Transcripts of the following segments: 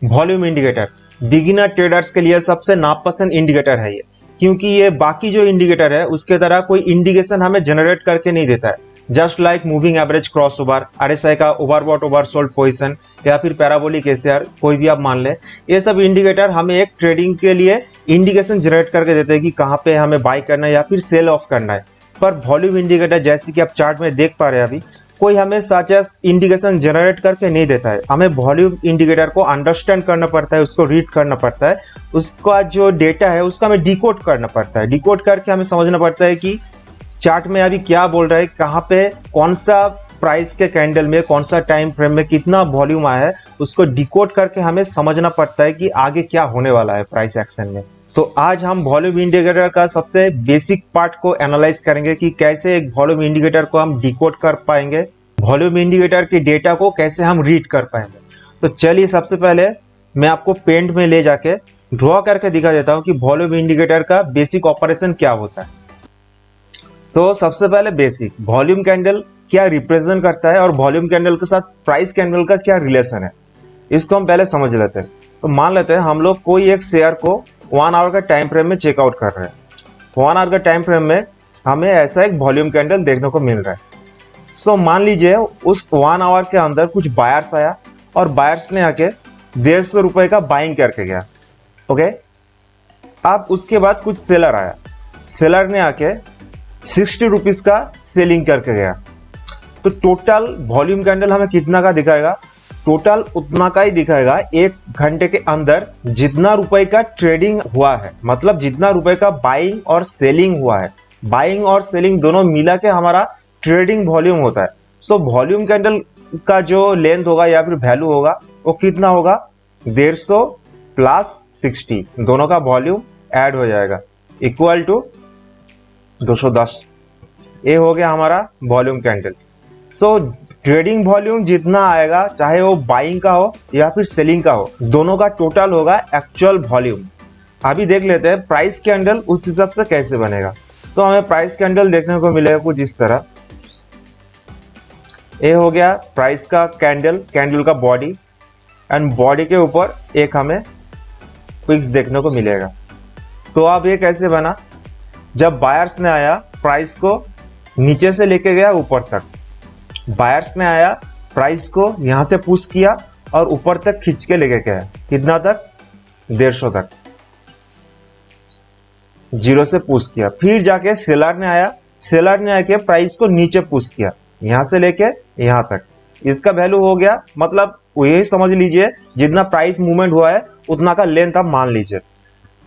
Volume indicator beginner traders के लिए सबसे नापसंद इंडिकेटर है ये, क्योंकि ये बाकी जो इंडिकेटर है उसके तरह कोई इंडिकेशन हमें जनरेट करके नहीं देता है। Just like moving average cross over, RSI का ओवरबॉट ओवरसोल्ड पोजीशन या फिर पैराबोलिक एसीआर, कोई भी आप मान लें, ये सब इंडिकेटर हमें एक ट्रेडिंग के लिए इंडिकेशन जनरेट करके देते हैं कि कहाँ पे हमें बाई करना है या फिर सेल ऑफ करना है। पर वॉल्यूम इंडिकेटर जैसे कि आप चार्ट में देख पा रहे हैं अभी, कोई हमें सच एज इंडिकेशन जनरेट करके नहीं देता है। हमें वॉल्यूम इंडिकेटर को अंडरस्टैंड करना पड़ता है, उसको रीड करना पड़ता है, उसका जो डेटा है उसका हमें डिकोड करना पड़ता है। डिकोड करके हमें समझना पड़ता है कि चार्ट में अभी क्या बोल रहा है, कहाँ पे कौन सा प्राइस के कैंडल में कौन सा टाइम फ्रेम में कितना वॉल्यूम आया है, उसको डिकोड करके हमें समझना पड़ता है कि आगे क्या होने वाला है प्राइस एक्शन में। तो आज हम वॉल्यूम इंडिकेटर का सबसे बेसिक पार्ट को एनालाइज करेंगे कि कैसे एक वॉल्यूम इंडिकेटर को हम डिकोड कर पाएंगे, वॉल्यूम इंडिकेटर के डेटा को कैसे हम रीड कर पाएंगे। तो चलिए सबसे पहले मैं आपको पेंट में ले जाके ड्रॉ करके दिखा देता हूं कि वॉल्यूम इंडिकेटर का बेसिक ऑपरेशन क्या होता है। तो सबसे पहले बेसिक, वॉल्यूम कैंडल क्या रिप्रेजेंट करता है और वॉल्यूम कैंडल के साथ प्राइस कैंडल का क्या रिलेशन है, इसको हम पहले समझ लेते हैं। तो मान लेते हैं हम लोग कोई एक शेयर को 1 आवर का टाइम फ्रेम में चेकआउट कर रहे हैं। 1 आवर का टाइम फ्रेम में हमें ऐसा एक वॉल्यूम कैंडल देखने को मिल रहा है। सो मान लीजिए उस 1 आवर के अंदर कुछ बायर्स आया और बायर्स ने आके 150 रुपए का बाइंग करके गया। ओके, अब उसके बाद कुछ सेलर आया, सेलर ने आके 60 रुपीज का सेलिंग करके गया। तो टोटल वॉल्यूम कैंडल हमें कितना का दिखाएगा, टोटल उतना का ही दिखाएगा 1 घंटे के अंदर जितना रुपए का ट्रेडिंग हुआ है, मतलब जितना रुपए का बाइंग और सेलिंग हुआ है। बाइंग और सेलिंग दोनों मिला के हमारा ट्रेडिंग वॉल्यूम होता है। सो वॉल्यूम कैंडल का जो लेंथ होगा या फिर वैल्यू होगा वो कितना होगा, 150 प्लस 60, दोनों का वॉल्यूम ऐड हो जाएगा इक्वल टू 210। ये हो गया हमारा वॉल्यूम कैंडल। सो ट्रेडिंग वॉल्यूम जितना आएगा, चाहे वो बाइंग का हो या फिर सेलिंग का हो, दोनों का टोटल होगा एक्चुअल वॉल्यूम। अभी देख लेते हैं प्राइस कैंडल उस हिसाब से कैसे बनेगा। तो हमें प्राइस कैंडल देखने को मिलेगा कुछ इस तरह। ये हो गया प्राइस का कैंडल, कैंडल का बॉडी, एंड बॉडी के ऊपर एक हमें फिक्स देखने को मिलेगा। तो अब ये कैसे बना, जब बायर्स ने आया प्राइस को नीचे से लेके गया ऊपर तक, बायर्स ने आया प्राइस को यहां से पुश किया और ऊपर तक खींच के लेके गया, कितना तक, 150 तक, 0 से पुश किया। फिर जाके सेलर ने आया, सेलर ने आके प्राइस को नीचे पुश किया यहां से लेके यहां तक, इसका वैल्यू हो गया, मतलब यही समझ लीजिए जितना प्राइस मूवमेंट हुआ है उतना का लेंथ आप मान लीजिए।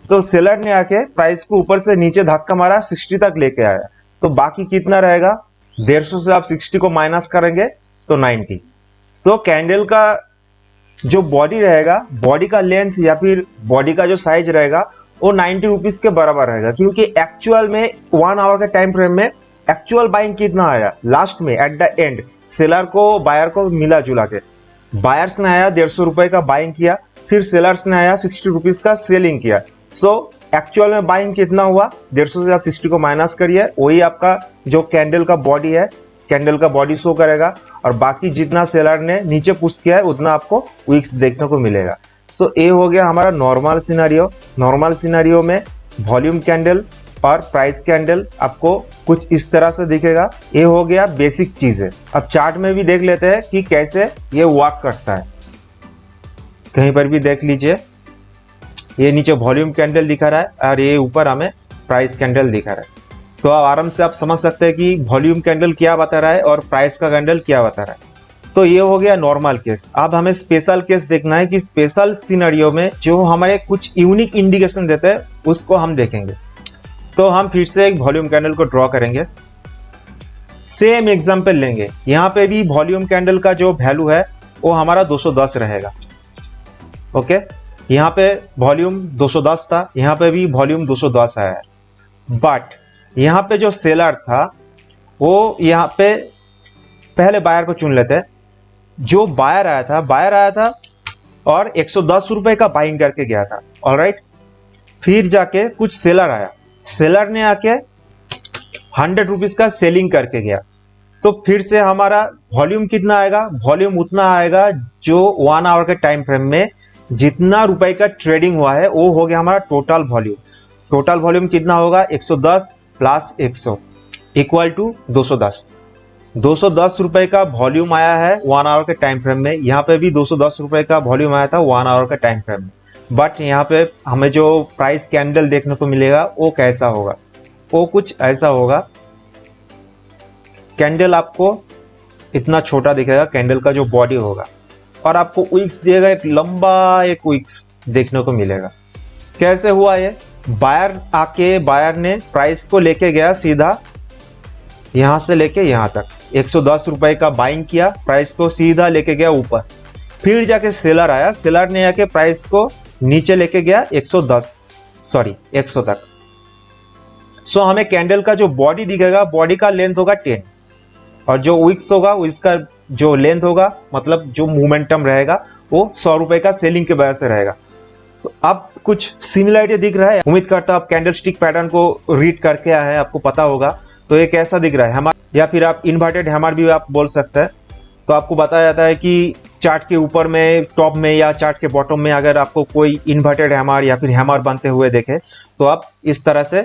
तो सेलर ने आके प्राइस को ऊपर से नीचे धक्का मारा, 60 तक लेके आया। तो बाकी कितना रहेगा, 150 से आप 60 को माइनस करेंगे तो 90। सो कैंडल का जो बॉडी रहेगा, बॉडी का लेंथ या फिर बॉडी का जो साइज रहेगा वो 90 रुपीज के बराबर रहेगा, क्योंकि एक्चुअल में 1 आवर के टाइम फ्रेम में एक्चुअल बाइंग कितना आया, लास्ट में एट द एंड सेलर को बायर को मिला जुला के, बायर्स ने आया 150 रुपए का बाइंग किया, फिर सेलर्स ने आया 60 रुपीज का सेलिंग किया। सो एक्चुअल में बाइंग कितना हुआ, 150 से आप 60 को माइनस करिए, वही आपका जो कैंडल का बॉडी है, कैंडल का बॉडी शो करेगा, और बाकी जितना सेलर ने नीचे पुश किया है उतना आपको विक्स देखने को मिलेगा। सो ये हो गया हमारा नॉर्मल सिनेरियो। नॉर्मल सिनेरियो में वॉल्यूम कैंडल और प्राइस कैंडल आपको कुछ इस तरह से दिखेगा। ये हो गया बेसिक चीजें। अब चार्ट में भी देख लेते हैं कि कैसे ये वर्क करता है। कहीं पर भी देख लीजिए, ये नीचे वॉल्यूम कैंडल दिखा रहा है और ये ऊपर हमें प्राइस कैंडल दिखा रहा है। तो आराम से आप समझ सकते हैं कि वॉल्यूम कैंडल क्या बता रहा है और प्राइस का कैंडल क्या बता रहा है। तो ये हो गया नॉर्मल केस। अब हमें स्पेशल केस देखना है कि स्पेशल सिनेरियो में जो हमारे कुछ यूनिक इंडिकेशन देते हैं उसको हम देखेंगे। तो हम फिर से एक वॉल्यूम कैंडल को ड्रॉ करेंगे, सेम एग्जांपल लेंगे। यहाँ पे भी वॉल्यूम कैंडल का जो वैल्यू है वो हमारा 210 रहेगा। ओके, यहाँ पे वॉल्यूम 210 था, यहाँ पे भी वॉल्यूम 210 आया है। बट यहाँ पे जो सेलर था वो यहाँ पे पहले बायर को चुन लेते हैं। जो बायर आया था और 110 रुपए का बाइंग करके गया था। ऑलराइट, फिर जाके कुछ सेलर आया, सेलर ने आके 100 रुपीज का सेलिंग करके गया। तो फिर से हमारा वॉल्यूम कितना आएगा, वॉल्यूम उतना आएगा जो 1 आवर के टाइम फ्रेम में जितना रुपए का ट्रेडिंग हुआ है वो हो गया हमारा टोटल वॉल्यूम। टोटल वॉल्यूम कितना होगा, 110 प्लस 100 इक्वल टू 210। 210 रुपए का वॉल्यूम आया है 1 आवर के टाइम फ्रेम में। यहाँ पे भी 210 रुपए का वॉल्यूम आया था 1 आवर के टाइम फ्रेम में। बट यहाँ पे हमें जो प्राइस कैंडल देखने को मिलेगा वो कैसा होगा, वो कुछ ऐसा होगा। कैंडल आपको इतना छोटा दिखेगा, कैंडल का जो बॉडी होगा, और आपको विक्स दिएगा, एक लंबा एक विक्स देखने को मिलेगा। कैसे हुआ ये, बायर ने प्राइस को लेके गया सीधा यहां से लेके यहां तक, 110 रुपए का बाइंग किया, प्राइस को सीधा लेके गया ऊपर। फिर जाके सेलर आया, सेलर ने आके प्राइस को नीचे लेके गया 100 तक। सो हमें कैंडल का जो बॉडी दिखेगा, बॉडी का लेंथ होगा 10, और जो विक्स होगा उसका जो लेंथ होगा, मतलब जो मोमेंटम रहेगा वो 100 रुपए का सेलिंग के वजह से रहेगा। तो अब कुछ सिमिलरिटी दिख रहा है। उम्मीद करता हूं आप कैंडल स्टिक पैटर्न को रीड करके आए हैं, आपको पता होगा। तो ये कैसा दिख रहा है हैमर, या फिर आप इन्वर्टेड हैमर भी आप बोल सकते हैं। तो आपको बताया जाता है कि चार्ट के ऊपर में, टॉप में या चार्ट के बॉटम में अगर आपको कोई इन्वर्टेड हैमर या फिर हैमर बनते हुए देखे तो आप इस तरह से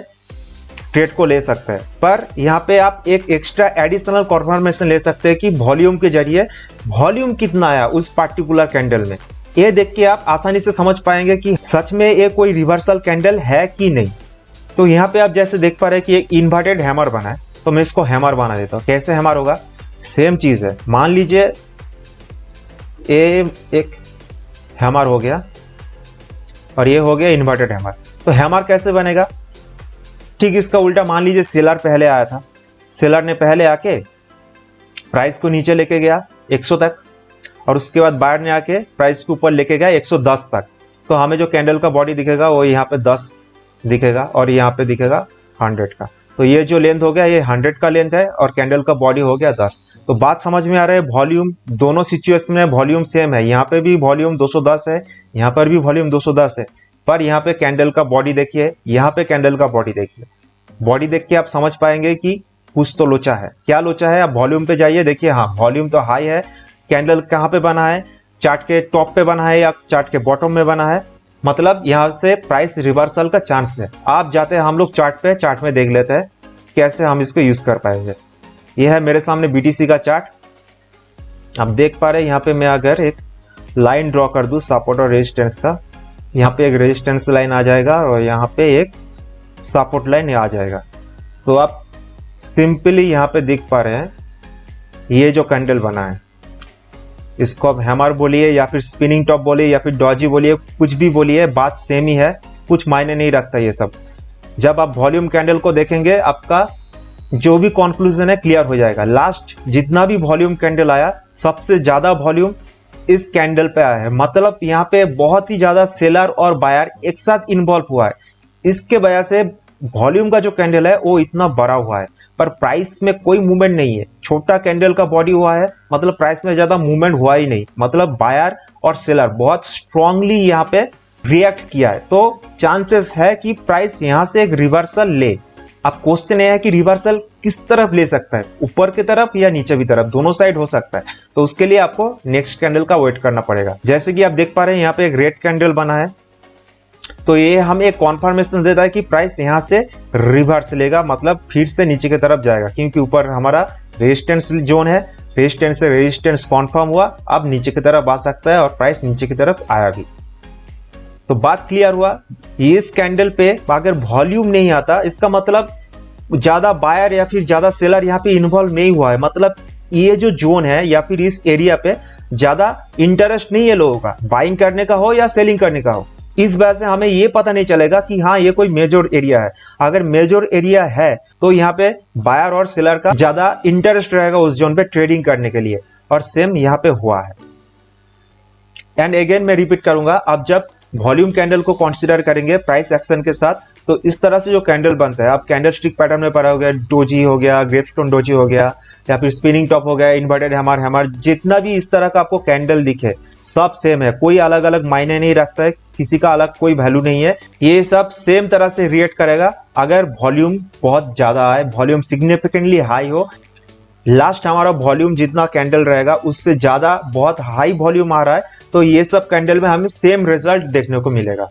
ट्रेड को ले सकते हैं। पर यहाँ पे आप एक एक्स्ट्रा एडिशनल कॉन्फर्मेशन ले सकते हैं कि वॉल्यूम के जरिए वॉल्यूम कितना आया उस पार्टिकुलर कैंडल में। ये देख के आप आसानी से समझ पाएंगे कि सच में ये कोई रिवर्सल कैंडल है कि नहीं। तो यहाँ पे आप जैसे देख पा रहे हैं कि एक इन्वर्टेड हैमर बना है, तो मैं इसको हैमर बना देता हूँ। कैसे हैमर होगा, सेम चीज है। मान लीजिए ये एक हैमर हो गया और ये हो गया इन्वर्टेड हैमर। तो हैमर कैसे बनेगा, ठीक इसका उल्टा। मान लीजिए सेलर पहले आया था, सेलर ने पहले आके प्राइस को नीचे लेके गया 100 तक, और उसके बाद बायर ने आके प्राइस के ऊपर लेके गया 110 तक। तो हमें जो कैंडल का बॉडी दिखेगा वो यहाँ पे 10 दिखेगा और यहाँ पे दिखेगा 100 का। तो ये जो लेंथ हो गया ये 100 का लेंथ है और कैंडल का बॉडी हो गया 10। तो बात समझ में आ रहा है, वॉल्यूम दोनों सिचुएशन में वॉल्यूम सेम है। यहाँ पे भी वॉल्यूम 210 है, यहाँ पर भी वॉल्यूम 210 है, पर यहाँ पे कैंडल का बॉडी देखिए, यहाँ पे कैंडल का बॉडी देखिए। बॉडी देख के आप समझ पाएंगे कि कुछ तो लोचा है। क्या लोचा है, आप वॉल्यूम पे जाइए, देखिए हाँ वॉल्यूम तो हाई है। कैंडल कहाँ पे बना है, चार्ट के टॉप पे बना है या चार्ट के बॉटम में बना है, मतलब यहाँ से प्राइस रिवर्सल का चांस है। आप जाते हैं, हम लोग चार्ट पे, चार्ट में देख लेते हैं कैसे हम इसको यूज कर पाएंगे। यह है मेरे सामने बीटीसी का चार्ट। आप देख पा रहे हैं यहाँ पे मैं अगर एक लाइन ड्रॉ कर दूं सपोर्ट और रेजिस्टेंस का, यहाँ पे एक रेजिस्टेंस लाइन आ जाएगा और यहाँ पे एक सपोर्ट लाइन आ जाएगा। तो आप सिंपली यहाँ पे देख पा रहे हैं ये जो कैंडल बना है, इसको आप हैमर बोलिए या फिर स्पिनिंग टॉप बोलिए या फिर डॉजी बोलिए, कुछ भी बोलिए, बात सेम ही है, कुछ मायने नहीं रखता ये सब। जब आप वॉल्यूम कैंडल को देखेंगे आपका जो भी कंक्लूजन है क्लियर हो जाएगा। लास्ट जितना भी वॉल्यूम कैंडल आया, सबसे ज्यादा वॉल्यूम इस कैंडल पे आया है। मतलब यहाँ पे बहुत ही ज्यादा सेलर और बायर एक साथ इन्वॉल्व हुआ है। इसके वजह से वॉल्यूम का जो कैंडल है वो इतना बड़ा हुआ है, पर प्राइस में कोई मूवमेंट नहीं है। छोटा कैंडल का बॉडी हुआ है, मतलब प्राइस में ज्यादा मूवमेंट हुआ ही नहीं। मतलब बायर और सेलर बहुत स्ट्रांगली यहाँ पे रिएक्ट किया है। तो चांसेस है कि प्राइस यहाँ से एक रिवर्सल ले। अब क्वेश्चन ये है कि रिवर्सल किस तरफ ले सकता है, ऊपर की तरफ या नीचे की तरफ, दोनों साइड हो सकता है। तो उसके लिए आपको नेक्स्ट कैंडल का वेट करना पड़ेगा। जैसे कि आप देख पा रहे हैं यहाँ पे एक रेड कैंडल बना है, तो ये हमें एक कॉन्फर्मेशन देता है कि प्राइस यहाँ से रिवर्स लेगा, मतलब फिर से नीचे की तरफ जाएगा, क्योंकि ऊपर हमारा रेजिस्टेंस जोन है, रेजिस्टेंस से रेजिस्टेंस कॉन्फर्म हुआ, अब नीचे की तरफ आ सकता है और प्राइस नीचे की तरफ आया भी। तो बात क्लियर हुआ। इस कैंडल पे अगर वॉल्यूम नहीं आता, इसका मतलब ज्यादा बायर या फिर ज्यादा सेलर यहाँ पे इन्वॉल्व नहीं हुआ है। मतलब ये जो जोन है या फिर इस एरिया पे ज्यादा इंटरेस्ट नहीं है लोगों का, बाइंग करने का हो या सेलिंग करने का हो। इस वजह से हमें ये पता नहीं चलेगा कि हाँ ये कोई मेजर एरिया है। अगर मेजर एरिया है तो यहाँ पे बायर और सेलर का ज्यादा इंटरेस्ट रहेगा उस जोन पे ट्रेडिंग करने के लिए, और सेम यहाँ पे हुआ है। एंड अगेन मैं रिपीट करूंगा, आप जब वॉल्यूम कैंडल को कंसीडर करेंगे प्राइस एक्शन के साथ, तो इस तरह से जो कैंडल बनता है, आप कैंडल स्टिक पैटर्न में पढ़ा हो गया, डोजी हो गया, ग्रेपस्टोन डोजी हो गया, या फिर स्पिनिंग टॉप हो गया, इन्वर्टेड हैमर, जितना भी इस तरह का आपको कैंडल दिखे सब सेम है, कोई अलग अलग मायने नहीं रखता है, किसी का अलग कोई वैल्यू नहीं है। ये सब सेम तरह से रिएक्ट करेगा अगर वॉल्यूम बहुत ज्यादा आए, वॉल्यूम सिग्निफिकेंटली हाई हो। लास्ट हमारा वॉल्यूम जितना कैंडल रहेगा उससे ज्यादा बहुत हाई वॉल्यूम आ रहा है, तो ये सब कैंडल में हमें सेम रिजल्ट देखने को मिलेगा।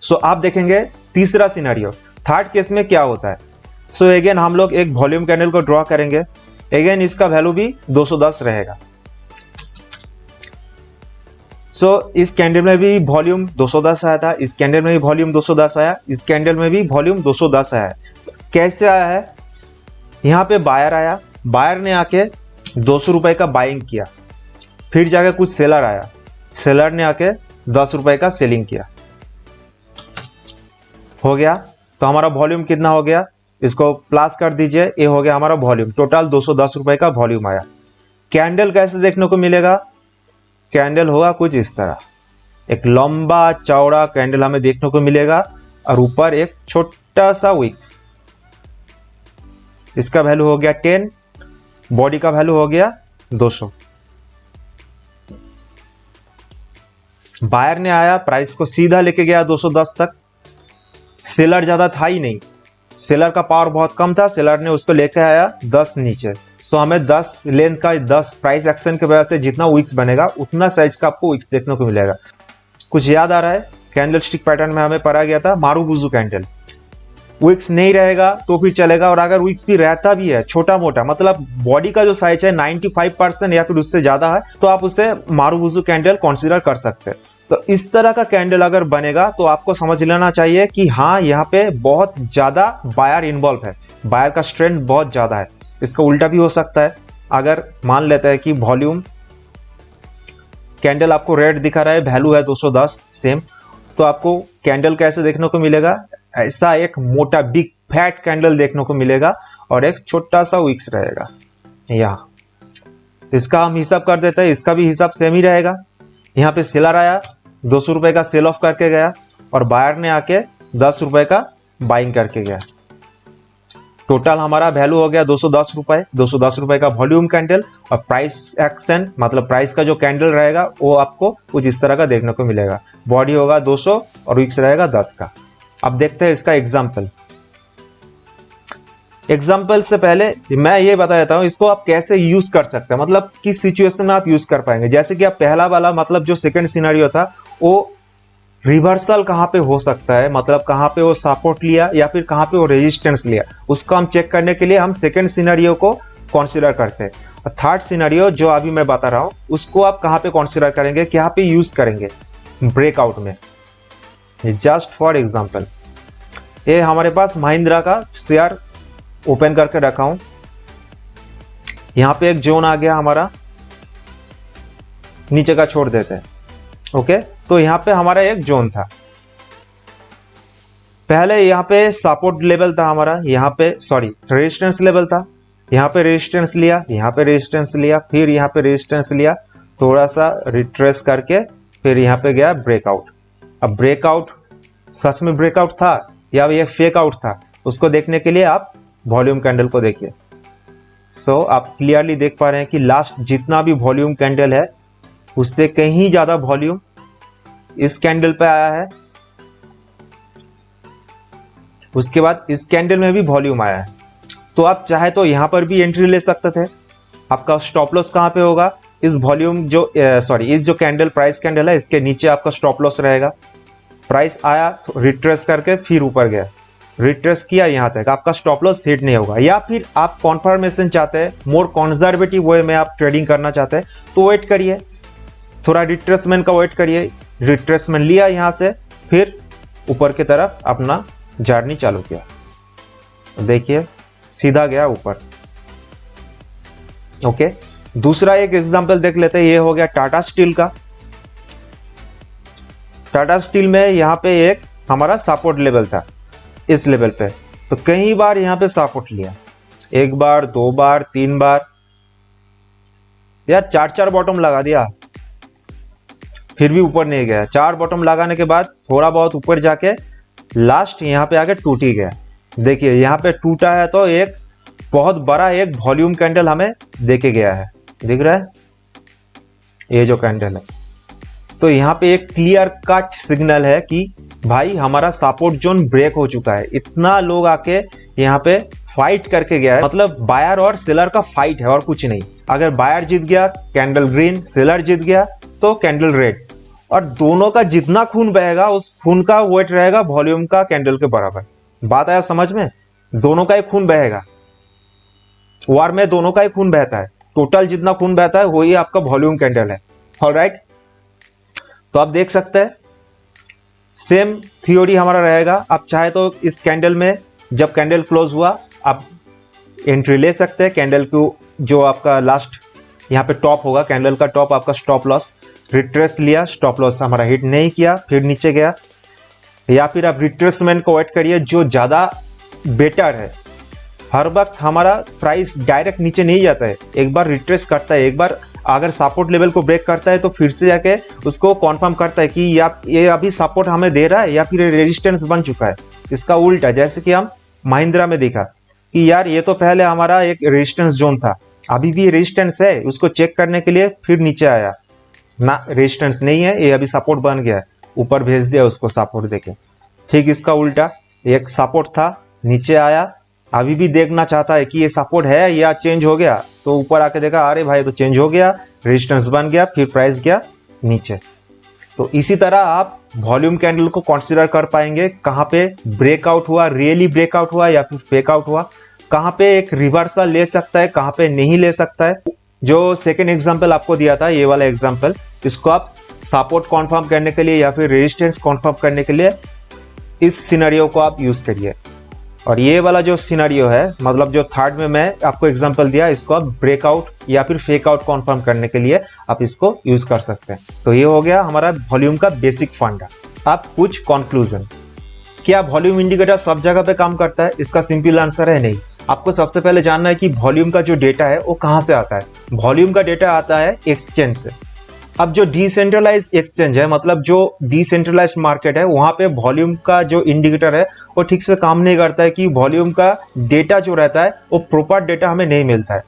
सो आप देखेंगे तीसरा सिनेरियो, थर्ड केस में क्या होता है। सो अगेन हम लोग एक वॉल्यूम कैंडल को ड्रॉ करेंगे। अगेन इसका वैल्यू भी 210 रहेगा। सो इस कैंडल में भी वॉल्यूम 210 आया था, इस कैंडल में भी वॉल्यूम 210 आया, इस कैंडल में भी वॉल्यूम 210 आया। कैसे आया है, यहाँ पे बायर आया, बायर ने आके 200 रुपए का बाइंग किया, फिर जाके कुछ सेलर आया, सेलर ने आके 10 रुपए का सेलिंग किया, हो गया। तो हमारा वॉल्यूम कितना हो गया, इसको प्लस कर दीजिए, ये हो गया हमारा वॉल्यूम। टोटल 210 रुपए का वॉल्यूम आया। कैंडल कैसे देखने को मिलेगा, कैंडल होगा कुछ इस तरह, एक लंबा चौड़ा कैंडल हमें देखने को मिलेगा और ऊपर एक छोटा सा विक्स। इसका वैल्यू हो गया 10, बॉडी का वैल्यू हो गया 200। बायर ने आया, प्राइस को सीधा लेके गया 210 तक। सेलर ज्यादा था ही नहीं, सेलर का पावर बहुत कम था, सेलर ने उसको लेके आया 10 नीचे। सो हमें 10 लेंथ का 10 प्राइस एक्शन की वजह से जितना विक्स बनेगा उतना साइज का आपको विक्स देखने को मिलेगा। कुछ याद आ रहा है, कैंडल स्टिक पैटर्न में हमें पढ़ा गया था मारुबुजु कैंडल। विक्स नहीं रहेगा तो फिर चलेगा, और अगर विक्स भी रहता भी है छोटा मोटा, मतलब बॉडी का जो साइज है 95% या फिर उससे ज्यादा है, तो आप उसे मारुबुजु कैंडल कंसीडर कर सकते हैं। तो इस तरह का कैंडल अगर बनेगा तो आपको समझ लेना चाहिए कि हाँ, यहाँ पे बहुत ज्यादा बायर इन्वॉल्व है, बायर का स्ट्रेंथ बहुत ज्यादा है। इसका उल्टा भी हो सकता है। अगर मान लेते हैं कि वॉल्यूम कैंडल आपको रेड दिखा रहा है, वैल्यू है 210 सेम, तो आपको कैंडल कैसे देखने को मिलेगा, ऐसा एक मोटा बिग फैट कैंडल देखने को मिलेगा और एक छोटा सा विक्स रहेगा यहाँ। इसका हम हिसाब कर देते हैं, इसका भी हिसाब सेम ही रहेगा। यहाँ पे सेलर आया, 200 रुपए का सेल ऑफ करके गया और बायर ने आके 10 रुपए का बाइंग करके गया। टोटल हमारा वैल्यू हो गया 210 रुपए, 210 रुपए का वॉल्यूम कैंडल, और प्राइस एक्शन मतलब प्राइस का जो कैंडल रहेगा वो आपको कुछ इस तरह का देखने को मिलेगा। बॉडी होगा 200 और विक्स रहेगा 10 का। अब देखते हैं इसका एग्जाम्पल। एग्जाम्पल से पहले मैं ये बता देता हूं इसको आप कैसे यूज कर सकते हैं, मतलब किस सिचुएशन में आप यूज कर पाएंगे। जैसे कि आप पहला वाला मतलब जो सेकंड सिनेरियो था, वो रिवर्सल कहां पे हो सकता है, मतलब कहां पे वो सपोर्ट लिया या फिर कहां पे वो रेजिस्टेंस लिया, उसको हम चेक करने के लिए हम सेकंड सिनेरियो को कंसीडर करते हैं। और थर्ड सिनेरियो जो अभी मैं बता रहा हूं उसको आप कहां पे कंसीडर करेंगे, क्या पे यूज करेंगे, ब्रेकआउट में। जस्ट फॉर एग्जांपल, ये हमारे पास महिंद्रा का शेयर ओपन करके रखा हूं, यहां पे एक जोन आ गया हमारा, नीचे का छोड़ देते हैं। ओके, तो यहां पे हमारा एक जोन था, पहले यहां पे सपोर्ट लेवल था हमारा, यहां पे रेजिस्टेंस लेवल था, यहां पे रेजिस्टेंस लिया, यहां पे रेजिस्टेंस लिया, फिर यहां पे रेजिस्टेंस लिया, थोड़ा सा रिट्रेस करके फिर यहां पे गया ब्रेकआउट। अब ब्रेकआउट सच में ब्रेकआउट था या ये फेक आउट था, उसको देखने के लिए आप वॉल्यूम कैंडल को देखिए। सो आप क्लियरली देख पा रहे हैं कि लास्ट जितना भी वॉल्यूम कैंडल है उससे कहीं ज्यादा वॉल्यूम इस कैंडल पे आया है, उसके बाद इस कैंडल में भी वॉल्यूम आया है। तो आप चाहे तो यहां पर भी एंट्री ले सकते थे। आपका स्टॉप लॉस कहां पे होगा, इस वॉल्यूम जो इस जो कैंडल प्राइस कैंडल है इसके नीचे आपका स्टॉप लॉस रहेगा। प्राइस आया रिट्रेस करके फिर ऊपर गया, रिट्रेस किया यहां तक, आपका स्टॉप लॉस हिट नहीं होगा। या फिर आप कॉन्फर्मेशन चाहते हैं, मोर कंजर्वेटिव वे में आप ट्रेडिंग करना चाहते हैं, तो वेट करिए, थोड़ा रिट्रेसमेंट का वेट करिए। रिट्रेसमेंट लिया यहां से, फिर ऊपर की तरफ अपना जर्नी चालू किया, देखिए सीधा गया ऊपर। ओके, दूसरा एक एग्जांपल देख लेते हैं, ये हो गया टाटा स्टील का। टाटा स्टील में यहां पे एक हमारा सपोर्ट लेवल था इस लेवल पे, तो कई बार यहां पे सपोर्ट लिया, एक बार, दो बार, तीन बार, यार चार बॉटम लगा दिया, फिर भी ऊपर नहीं गया। 4 बॉटम लगाने के बाद थोड़ा बहुत ऊपर जाके लास्ट यहां पे आके टूट ही गया। देखिए यहां पे टूटा है तो एक बहुत बड़ा एक वॉल्यूम कैंडल हमें देके गया है, दिख रहा है ये जो कैंडल है। तो यहां पे एक क्लियर कट सिग्नल है कि भाई हमारा सपोर्ट जोन ब्रेक हो चुका है। इतना लोग आके यहाँ पे फाइट करके गया है, मतलब बायर और सेलर का फाइट है और कुछ नहीं। अगर बायर जीत गया कैंडल ग्रीन, सेलर जीत गया तो कैंडल रेड, और दोनों का जितना खून बहेगा उस खून का वेट रहेगा वॉल्यूम का कैंडल के बराबर। बात आया समझ में? दोनों का ही खून बहेगा, वार में दोनों का ही खून बहता है, टोटल जितना खून बहता है वही आपका वॉल्यूम कैंडल है। ऑलराइट, तो आप देख सकते हैं सेम थ्योरी हमारा रहेगा। आप चाहे तो इस कैंडल में जब कैंडल क्लोज हुआ आप एंट्री ले सकते हैं, कैंडल को जो आपका लास्ट यहाँ पे टॉप होगा, कैंडल का टॉप आपका स्टॉप लॉस, रिट्रेस लिया, स्टॉप लॉस हमारा हिट नहीं किया, फिर नीचे गया, या फिर आप रिट्रेसमेंट को वेट करिए जो ज़्यादा बेटर है। हर वक्त हमारा प्राइस डायरेक्ट नीचे नहीं जाता है, एक बार रिट्रेस करता है, एक बार अगर सपोर्ट लेवल को ब्रेक करता है तो फिर से जाके उसको कॉन्फर्म करता है कि ये अभी सपोर्ट हमें दे रहा है या फिर रेजिस्टेंस बन चुका है। इसका उल्टा, जैसे कि हम महिंद्रा में देखा कि यार ये तो पहले हमारा एक रेजिस्टेंस जोन था, अभी भी रेजिस्टेंस है, उसको चेक करने के लिए फिर नीचे आया ना, रेजिस्टेंस नहीं है, ये अभी सपोर्ट बन गया, ऊपर भेज दिया उसको सपोर्ट देके। ठीक इसका उल्टा, एक सपोर्ट था, नीचे आया, अभी भी देखना चाहता है कि ये सपोर्ट है या चेंज हो गया, तो ऊपर आके देखा अरे भाई तो चेंज हो गया, रेजिस्टेंस बन गया, फिर प्राइस गया नीचे। तो इसी तरह आप वॉल्यूम कैंडल को कंसीडर कर पाएंगे, कहाँ पे ब्रेकआउट हुआ, रियली ब्रेकआउट हुआ या फिर फेकआउट हुआ, कहाँ पे एक रिवर्सल ले सकता है, कहाँ पे नहीं ले सकता है। जो सेकेंड एग्जाम्पल आपको दिया था, ये वाला एग्जाम्पल, इसको आप सपोर्ट कॉन्फर्म करने के लिए या फिर रेजिस्टेंस कॉन्फर्म करने के लिए इस सिनेरियो को आप यूज करिए। और ये वाला जो सिनेरियो है, मतलब जो थर्ड में मैं आपको एग्जांपल दिया, इसको आप ब्रेकआउट या फिर फेक आउट कॉन्फर्म करने के लिए आप इसको यूज कर सकते हैं। तो ये हो गया हमारा वॉल्यूम का बेसिक फंडा। अब कुछ कंक्लूजन, क्या वॉल्यूम इंडिकेटर सब जगह पे काम करता है? इसका सिंपल आंसर है नहीं। आपको सबसे पहले जानना है कि वॉल्यूम का जो डेटा है वो कहाँ से आता है। वॉल्यूम का डेटा आता है एक्सचेंज से। अब जो डिसेंट्रलाइज एक्सचेंज है, मतलब जो डिसेंट्रलाइज्ड मार्केट है, वहां पे वॉल्यूम का जो इंडिकेटर है वो ठीक से काम नहीं करता है कि वॉल्यूम का डेटा जो रहता है वो प्रॉपर डेटा हमें नहीं मिलता है।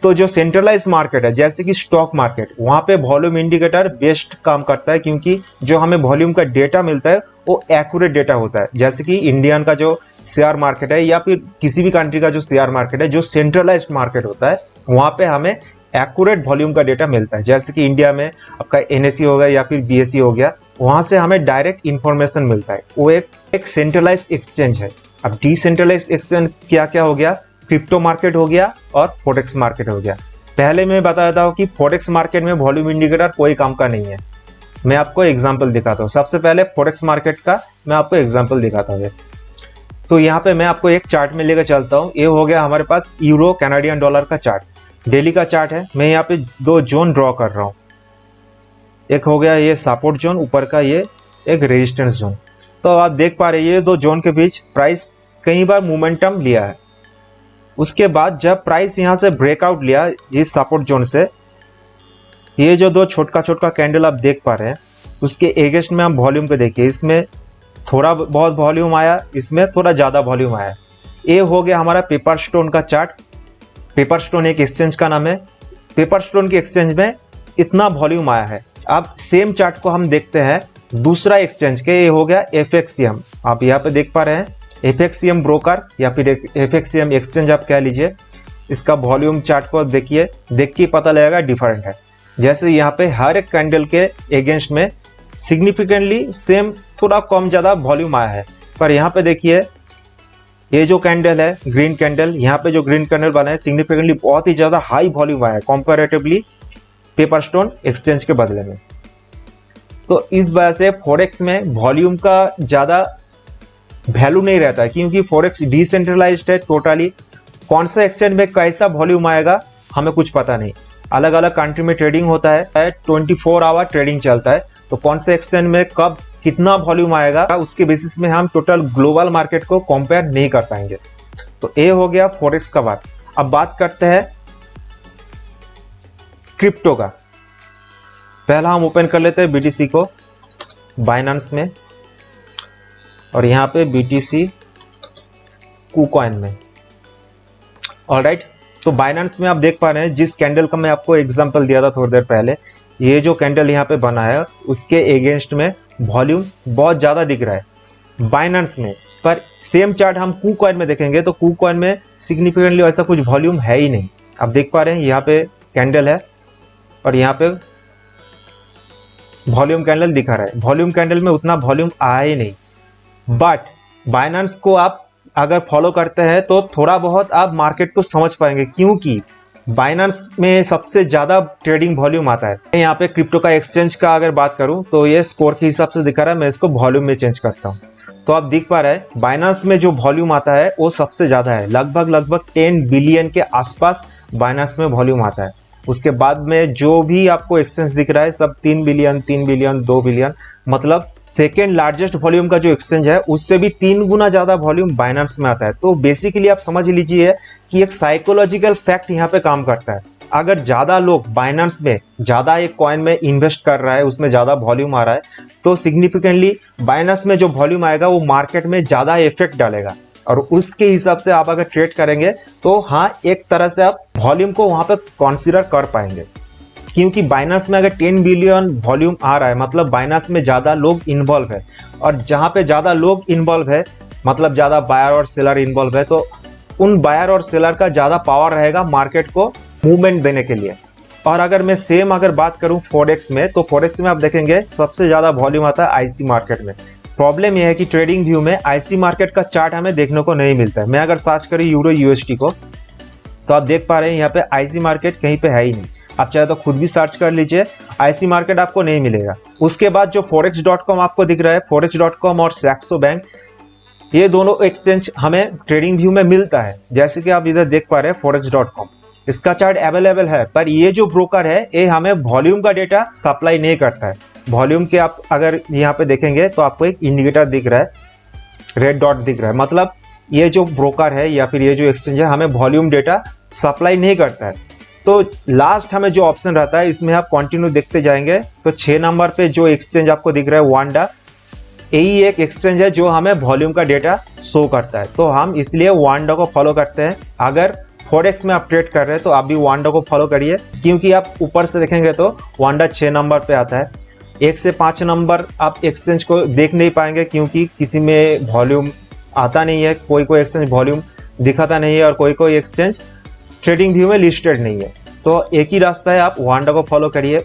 तो जो सेंट्रलाइज मार्केट है जैसे कि स्टॉक मार्केट, वहां पे वॉल्यूम इंडिकेटर बेस्ट काम करता है, क्योंकि जो हमें वॉल्यूम का डेटा मिलता है वो एक्यूरेट डेटा होता है। जैसे कि इंडियन का जो शेयर मार्केट है या फिर किसी भी कंट्री का जो शेयर मार्केट है, जो सेंट्रलाइज मार्केट होता है, वहां पे हमें एक्यूरेट वॉल्यूम का डेटा मिलता है। जैसे कि इंडिया में आपका एनएसई हो गया या फिर बीएसई हो गया, वहां से हमें डायरेक्ट इंफॉर्मेशन मिलता है। वो एक सेंट्रलाइज एक्सचेंज है। अब डिसेंट्रलाइज एक्सचेंज क्या क्या हो गया? क्रिप्टो मार्केट हो गया और फॉरेक्स मार्केट हो गया। पहले मैं बता देता हूँ कि फॉरेक्स मार्केट में वॉल्यूम इंडिकेटर कोई काम का नहीं है। मैं आपको एग्जाम्पल दिखाता हूँ। सबसे पहले फॉरेक्स मार्केट का मैं आपको एग्जाम्पल दिखाता हूँ। तो यहाँ पे मैं आपको एक चार्ट में लेकर चलता हूँ। ये हो गया हमारे पास यूरो कैनेडियन डॉलर का चार्ट, डेली का चार्ट है। मैं यहाँ पे दो जोन ड्रॉ कर रहा हूँ। एक हो गया ये सपोर्ट जोन, ऊपर का ये एक रेजिस्टेंस जोन। तो आप देख पा रहे हैं ये दो जोन के बीच प्राइस कई बार मोमेंटम लिया है। उसके बाद जब प्राइस यहाँ से ब्रेकआउट लिया इस सपोर्ट जोन से, ये जो दो छोटका छोटका कैंडल आप देख पा रहे हैं, उसके एगेंस्ट में हम वॉल्यूम पे देखिए, इसमें थोड़ा बहुत वॉल्यूम आया, इसमें थोड़ा ज़्यादा वॉल्यूम आया। ये हो गया हमारा पेपर स्टोन का चार्ट। पेपर स्टोन एक एक्सचेंज का नाम है। पेपर स्टोन के एक्सचेंज में इतना वॉल्यूम आया है। अब सेम चार्ट को हम देखते हैं दूसरा एक्सचेंज के, ये हो गया एफएक्ससीएम। आप यहाँ पे देख पा रहे हैं एफएक्ससीएम ब्रोकर या फिर एफएक्ससीएम एक्सचेंज आप कह लीजिए। इसका वॉल्यूम चार्ट को देखिए, देख के पता लगेगा डिफरेंट है। जैसे यहाँ पे हर एक कैंडल के अगेंस्ट में सिग्निफिकेंटली सेम थोड़ा कम ज़्यादा वॉल्यूम आया है। पर यहाँ पे देखिए ये जो कैंडल है ग्रीन कैंडल, यहाँ पे जो ग्रीन कैंडल बना है सिग्निफिकेंटली बहुत ही ज़्यादा हाई वॉल्यूम आया है कंपैरेटिवली पेपर स्टोन एक्सचेंज के बदले में। तो इस वजह से फॉरेक्स में वॉल्यूम का ज़्यादा वैल्यू नहीं रहता है, क्योंकि फॉरेक्स डिसेंट्रलाइज्ड है टोटली। कौन सा एक्सचेंज में कैसा वॉल्यूम आएगा हमें कुछ पता नहीं। अलग अलग कंट्री में ट्रेडिंग होता है, 24 आवर ट्रेडिंग चलता है। तो कौन से एक्सचेंज में कब कितना वॉल्यूम आएगा उसके बेसिस में हम टोटल ग्लोबल मार्केट को कंपेयर नहीं कर पाएंगे। तो ये हो गया फॉरेक्स का बात। अब बात करते हैं क्रिप्टो का। पहला हम ओपन कर लेते हैं बीटीसी को बाइनेंस में, और यहाँ पे बीटीसी KuCoin में। ऑलराइट, तो बाइनेंस में आप देख पा रहे हैं जिस कैंडल का मैं आपको एग्जांपल दिया था थोड़ी देर पहले, ये जो कैंडल यहाँ पे बना है उसके अगेंस्ट में वॉल्यूम बहुत ज्यादा दिख रहा है बाइनेंस में। पर सेम चार्ट हम KuCoin में देखेंगे तो KuCoin में सिग्निफिकेंटली ऐसा कुछ वॉल्यूम है ही नहीं। आप देख पा रहे हैं यहाँ पे कैंडल है और यहाँ पे वॉल्यूम कैंडल दिखा रहा है। वॉल्यूम कैंडल में उतना वॉल्यूम आया ही नहीं, बट बाइनेंस को आप अगर फॉलो करते हैं तो थोड़ा बहुत आप मार्केट को समझ पाएंगे, क्योंकि बाइनेंस में सबसे ज्यादा ट्रेडिंग वॉल्यूम आता है। यहाँ पे क्रिप्टो का एक्सचेंज का अगर बात करूं तो ये स्कोर के हिसाब से दिखा रहा है, मैं इसको वॉल्यूम में चेंज करता हूँ तो आप देख पा रहे हैं बाइनेंस में जो वॉल्यूम आता है वो सबसे ज्यादा है, लगभग 10 बिलियन के आसपास बाइनेंस में वॉल्यूम आता है। उसके बाद में जो भी आपको एक्सचेंज दिख रहा है सब 3 बिलियन 2 बिलियन, मतलब सेकेंड लार्जेस्ट वॉल्यूम का जो एक्सचेंज है उससे भी 3 गुना ज्यादा वॉल्यूम बाइनेंस में आता है। तो बेसिकली आप समझ लीजिए कि एक साइकोलॉजिकल फैक्ट यहाँ पे काम करता है। अगर ज्यादा लोग बाइनेंस में ज्यादा एक कॉइन में इन्वेस्ट कर रहा है, उसमें ज्यादा वॉल्यूम आ रहा है, तो सिग्निफिकेंटली बाइनेंस में जो वॉल्यूम आएगा वो मार्केट में ज्यादा इफेक्ट डालेगा, और उसके हिसाब से आप अगर ट्रेड करेंगे तो हाँ एक तरह से आप वॉल्यूम को वहां पे कंसीडर कर पाएंगे। क्योंकि बाइनेंस में अगर 10 बिलियन वॉल्यूम आ रहा है मतलब बाइनेंस में ज्यादा लोग इन्वॉल्व है, और जहां पे ज्यादा लोग इन्वॉल्व है मतलब ज्यादा बायर और सेलर इन्वॉल्व है, तो उन बायर और सेलर का ज्यादा पावर रहेगा मार्केट को मूवमेंट देने के लिए। और अगर मैं सेम अगर बात करूं फॉरेक्स में, तो फॉरेक्स में आप देखेंगे सबसे ज्यादा वॉल्यूम आता है आईसी मार्केट में। प्रॉब्लम यह है कि ट्रेडिंग व्यू में आईसी मार्केट का चार्ट हमें देखने को नहीं मिलता है। मैं अगर सर्च करूं यूरो यूएसडी को तो आप देख पा रहे हैं यहाँ पे आईसी मार्केट कहीं पे है ही नहीं। आप चाहे तो खुद भी सर्च कर लीजिए, आईसी मार्केट आपको नहीं मिलेगा। उसके बाद जो forex.com आपको दिख रहा है, forex.com और सैक्सो बैंक, ये दोनों एक्सचेंज हमें ट्रेडिंग व्यू में मिलता है। जैसे कि आप इधर देख पा रहे हैं forex.com, इसका चार्ट अवेलेबल है, पर ये जो ब्रोकर है ये हमें वॉल्यूम का डेटा सप्लाई नहीं करता है। वॉल्यूम के आप अगर यहाँ पे देखेंगे तो आपको एक इंडिकेटर दिख रहा है, रेड डॉट दिख रहा है, मतलब ये जो ब्रोकर है या फिर ये जो एक्सचेंज है हमें वॉल्यूम डेटा सप्लाई नहीं करता है। तो लास्ट हमें जो ऑप्शन रहता है इसमें आप कंटिन्यू देखते जाएंगे तो 6 नंबर पे जो एक्सचेंज आपको दिख रहा है वांडा, यही एक एक्सचेंज है जो हमें वॉल्यूम का डेटा शो करता है। तो हम इसलिए वांडा को फॉलो करते हैं। अगर फॉरेक्स में आप ट्रेड कर रहे हैं तो आप भी वांडा को फॉलो करिए, क्योंकि आप ऊपर से देखेंगे तो वांडा 6 नंबर पे आता है। 1 से 5 नंबर आप एक्सचेंज को देख नहीं पाएंगे, क्योंकि किसी में वॉल्यूम आता नहीं है, कोई एक्सचेंज वॉल्यूम दिखाता नहीं है और कोई एक्सचेंज ट्रेडिंग व्यू में लिस्टेड नहीं है। तो एक ही रास्ता है, आप वांडा को फॉलो करिए।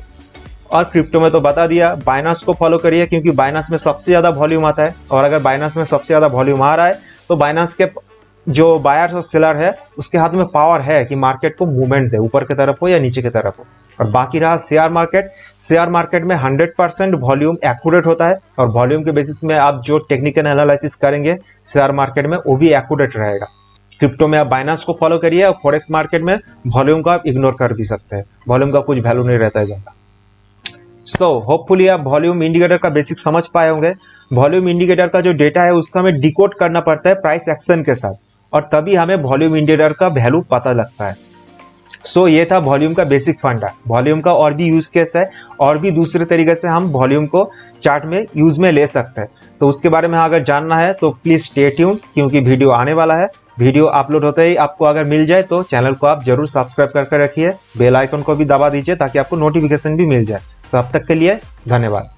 और क्रिप्टो में तो बता दिया, बाइनेंस को फॉलो करिए, क्योंकि बाइनेंस में सबसे ज्यादा वॉल्यूम आता है। और अगर बाइनेंस में सबसे ज्यादा वॉल्यूम आ रहा है तो बाइनेंस के जो बायर और सेलर है उसके हाथ में पावर है कि मार्केट को मूवमेंट दे, ऊपर की तरफ हो या नीचे की तरफ हो। और बाकी रहा शेयर मार्केट में 100% वॉल्यूम एक्यूरेट होता है, और वॉल्यूम के बेसिस में आप जो टेक्निकल एनालिसिस करेंगे शेयर मार्केट में वो भी एक्यूरेट रहेगा। क्रिप्टो में आप बाइनेंस को फॉलो करिए, और फॉरेक्स मार्केट में वॉल्यूम को आप इग्नोर कर भी सकते हैं, वॉल्यूम का कुछ वैल्यू नहीं रहता है ज्यादा। सो होपफुली आप वॉल्यूम इंडिकेटर का बेसिक समझ पाए होंगे। वॉल्यूम इंडिकेटर का जो डेटा है उसका हमें डिकोड करना पड़ता है प्राइस एक्शन के साथ, और तभी हमें वॉल्यूम इंडिकेटर का वैल्यू पता लगता है। सो ये था वॉल्यूम का बेसिक फंडा। वॉल्यूम का और भी यूज केस है, और भी दूसरे तरीके से हम वॉल्यूम को चार्ट में यूज में ले सकते हैं। तो उसके बारे में अगर जानना है तो प्लीज स्टे ट्यून, क्योंकि वीडियो आने वाला है। वीडियो अपलोड होते ही आपको अगर मिल जाए तो चैनल को आप जरूर सब्सक्राइब करके रखिए, बेल आइकन को भी दबा दीजिए ताकि आपको नोटिफिकेशन भी मिल जाए। तो अब तक के लिए धन्यवाद।